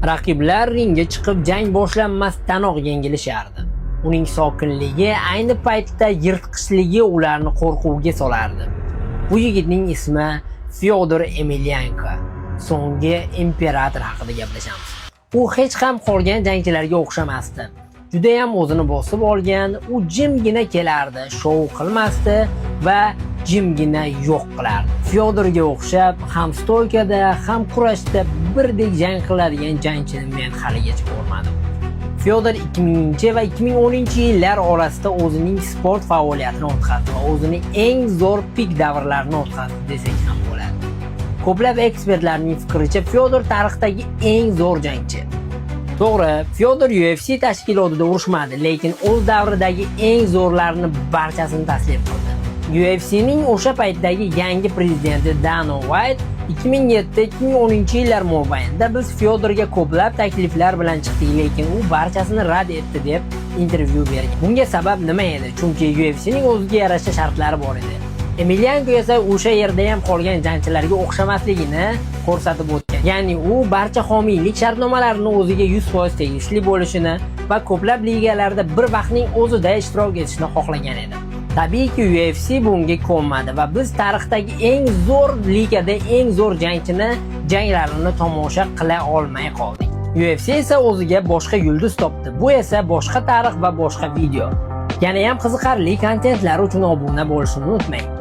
Raqiblar ringga chiqib jang boshlanmasdanoq yengilishardi. Uning sokinligi, ayni paytda yirtqichligi ularni qo'rquvga solardi. Bu yigitning ismi Fyodor Emelianenko. So'nggi imperator haqida gaplashamiz. U hech ham qolgan jangchilarga o'xshamasdi. Juda ham o'zini bosib olgan, u jimgina kelardi, shou qilmasdi va jimgina yo'q qilardi. Fyodorga o'xshab ham stoykada, ham kurashda birdek jang qiladigan jangchini men haligacha ko'rmadim. Fyodor 2000 va 2010-yillar orasida o'zining sport faoliyatini o'tkazdi va o'zining eng zo'r pik davrlarini o'tkazdi desak ham bo'ladi. Ko'plab ekspertlarning fikricha Fyodor tarixdagi eng zo'r jangchi. To'g'ri, Fyodor UFC tashkilotida urushmadi, lekin o'z davridagi eng zo'rlarini barchasini taslim qildi. UFC'ning o'sha paytdagi yangi prezidenti Dana White 2007-2010-yillar mobaynida biz Fyodorga ko'plab takliflar bilan chiqdik, lekin u barchasini rad etdi deb intervyu bergan. Bunga sabab nima edi? Chunki UFC'ning o'ziga yarasha shartlari bor edi. Emelianenko esa o'sha yerda ham qolgan jangchilarga o'xshamasligini ko'rsatib o'tgan. Ya'ni u barcha homiylik shartnomalarini o'ziga 100% tegishli bo'lishini va ko'plab ligalarda bir vaqtning o'zida ishtirok etishni xohlagan edi. Tabiiyki UFC bunga ko'nmadi va biz tarixdagi eng zo'r ligada eng zo'r jangchini janglarini tomosha qila olmay qoldik. UFC esa o'ziga boshqa yulduz topdi. Bu esa boshqa tarix va boshqa video. Yana ham qiziqarli kontentlar uchun obuna bo'lishni unutmang.